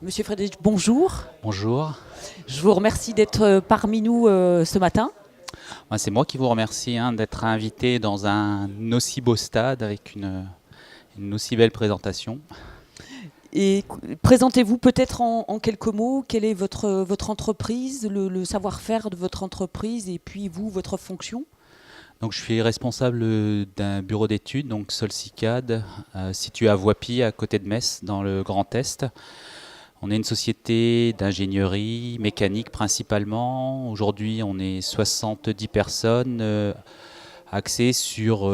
Monsieur Frédéric, bonjour. Bonjour. Je vous remercie d'être parmi nous ce matin. C'est moi qui vous remercie d'être invité dans un aussi beau stade avec une aussi belle présentation. Et présentez-vous peut-être en quelques mots. Quelle est votre entreprise, le savoir-faire de votre entreprise et puis vous, votre fonction? Donc, je suis responsable d'un bureau d'études, donc Solcicad, situé à Voipy, à côté de Metz, dans le Grand Est. On est une société d'ingénierie mécanique principalement. Aujourd'hui, on est 70 personnes axées sur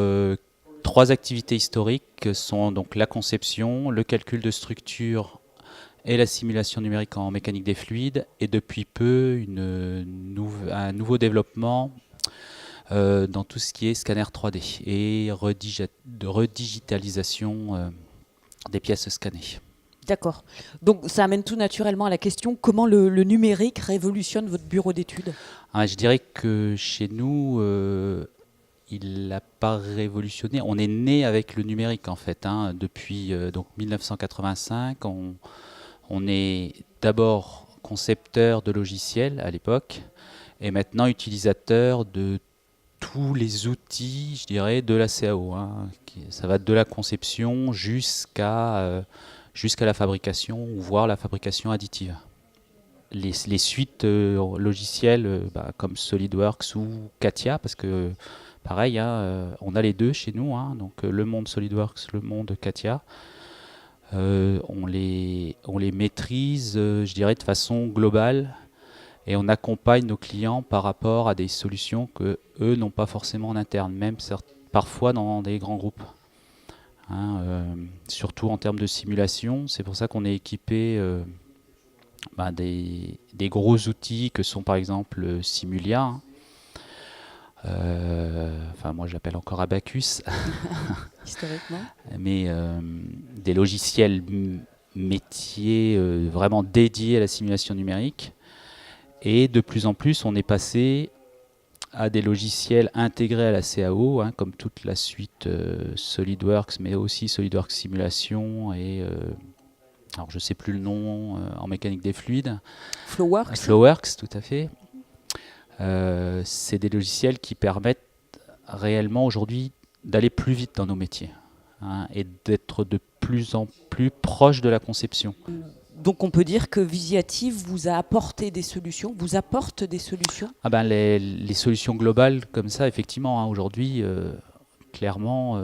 trois activités historiques que sont donc la conception, le calcul de structure et la simulation numérique en mécanique des fluides, et depuis peu un nouveau développement dans tout ce qui est scanner 3D et de redigitalisation des pièces scannées. D'accord. Donc ça amène tout naturellement à la question comment le numérique révolutionne votre bureau d'études? Je dirais que chez nous, il n'a pas révolutionné. On est né avec le numérique en fait. Depuis donc 1985, on est d'abord concepteur de logiciels à l'époque et maintenant utilisateur de tous les outils, je dirais, de la CAO. Ça va de la conception jusqu'à la fabrication, ou voire la fabrication additive. Les suites logicielles comme SolidWorks ou CATIA, parce que pareil, on a les deux chez nous, donc le monde SolidWorks, le monde CATIA, on les maîtrise, je dirais, de façon globale, et on accompagne nos clients par rapport à des solutions que eux n'ont pas forcément en interne, même parfois dans des grands groupes. Surtout en termes de simulation, c'est pour ça qu'on est équipé des gros outils que sont par exemple Simulia. Moi je l'appelle encore Abacus. Historiquement. Mais des logiciels métiers vraiment dédiés à la simulation numérique. Et de plus en plus, on est passé à des logiciels intégrés à la CAO, comme toute la suite SolidWorks, mais aussi SolidWorks Simulation et alors je ne sais plus le nom en mécanique des fluides. Flowworks. Flowworks, tout à fait. C'est des logiciels qui permettent réellement aujourd'hui d'aller plus vite dans nos métiers et d'être de plus en plus proche de la conception. Donc on peut dire que Visiative vous a apporté des solutions, vous apporte des solutions? Les solutions globales comme ça, effectivement, aujourd'hui, clairement,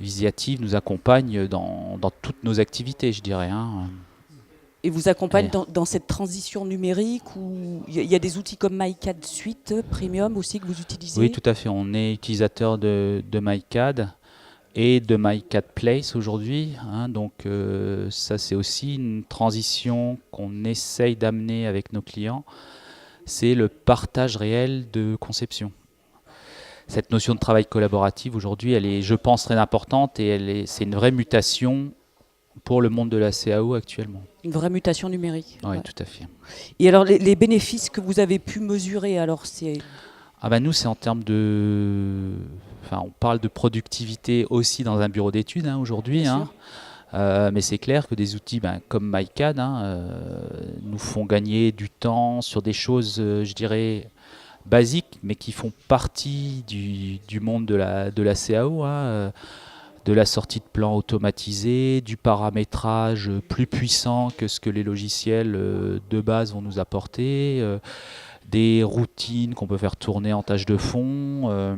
Visiative nous accompagne dans toutes nos activités, je dirais. Et vous accompagne dans cette transition numérique où il y a des outils comme MyCAD Suite Premium aussi que vous utilisez? Oui, tout à fait. On est utilisateur de MyCAD et de MyCAD Place aujourd'hui. Donc ça, c'est aussi une transition qu'on essaye d'amener avec nos clients. C'est le partage réel de conception. Cette notion de travail collaboratif aujourd'hui, elle est, je pense, très importante et c'est une vraie mutation pour le monde de la CAO actuellement. Une vraie mutation numérique. Oui, ouais. Tout à fait. Et alors, les bénéfices que vous avez pu mesurer, alors c'est... Nous, c'est en termes de... on parle de productivité aussi dans un bureau d'études aujourd'hui. Mais c'est clair que des outils comme MyCAD nous font gagner du temps sur des choses, je dirais, basiques, mais qui font partie du monde de la CAO. De la sortie de plan automatisé, du paramétrage plus puissant que ce que les logiciels de base vont nous apporter, des routines qu'on peut faire tourner en tâches de fond.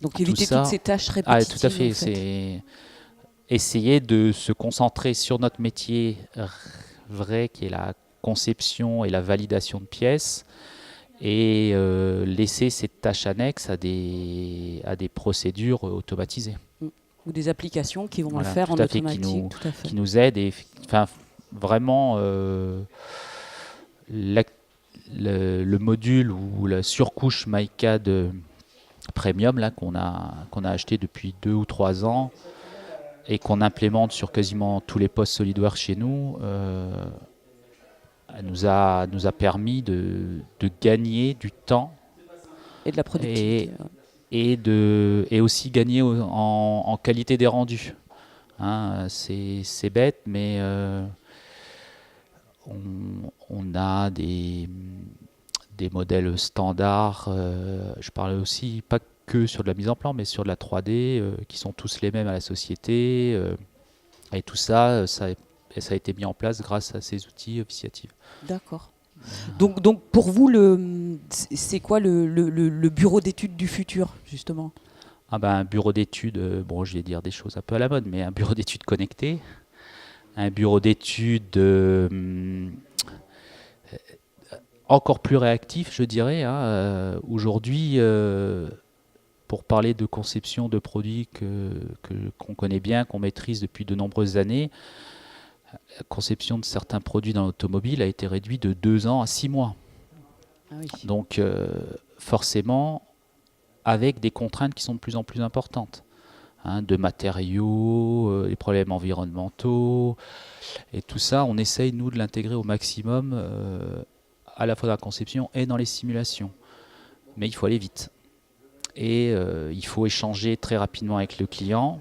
Donc éviter toutes ces tâches répétitives. Tout à fait. C'est essayer de se concentrer sur notre métier vrai, qui est la conception et la validation de pièces, et laisser ces tâches annexes à des procédures automatisées. Ou des applications qui vont le faire en automatique. Qui nous aident. Et, vraiment, le module ou la surcouche MyCAD Premium qu'on a acheté depuis 2 ou 3 ans et qu'on implémente sur quasiment tous les postes SolidWorks chez nous, nous a permis de gagner du temps et de la productivité. Et aussi gagner en qualité des rendus. C'est bête, mais on a des modèles standards. Je parlais aussi pas que sur de la mise en plan, mais sur de la 3D, qui sont tous les mêmes à la société. Et tout ça, ça a été mis en place grâce à ces outils Viciative. D'accord. Donc pour vous, c'est quoi le bureau d'études du futur, justement? Ah ben, un bureau d'études, bon, je vais dire des choses un peu à la mode, mais un bureau d'études connecté, un bureau d'études encore plus réactif, je dirais, hein. Aujourd'hui, pour parler de conception de produits qu'on connaît bien, qu'on maîtrise depuis de nombreuses années, la conception de certains produits dans l'automobile a été réduite de 2 ans à 6 mois. Ah oui. Donc forcément, avec des contraintes qui sont de plus en plus importantes, hein, de matériaux, les problèmes environnementaux, et tout ça, on essaye, nous, de l'intégrer au maximum, à la fois dans la conception et dans les simulations. Mais il faut aller vite. Et il faut échanger très rapidement avec le client.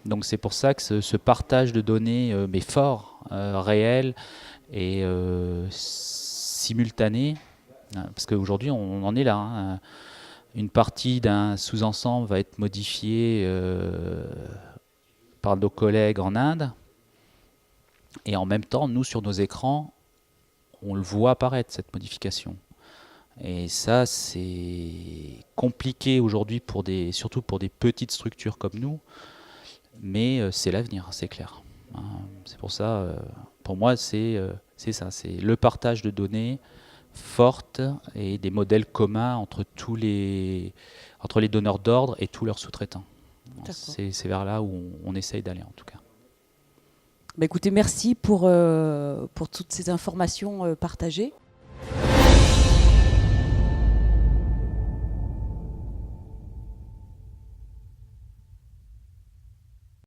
Donc c'est pour ça que ce partage de données, mais fort, réel et simultané, hein, parce qu'aujourd'hui on en est là, hein. Une partie d'un sous-ensemble va être modifiée par nos collègues en Inde, et en même temps, nous, sur nos écrans, on le voit apparaître, cette modification. Et ça, c'est compliqué aujourd'hui, surtout pour des petites structures comme nous, mais c'est l'avenir, c'est clair. Hein. C'est pour ça, pour moi, c'est ça, c'est le partage de données fortes et des modèles communs entre les donneurs d'ordre et tous leurs sous-traitants. C'est vers là où on essaye d'aller, en tout cas. Bah écoutez, merci pour toutes ces informations partagées.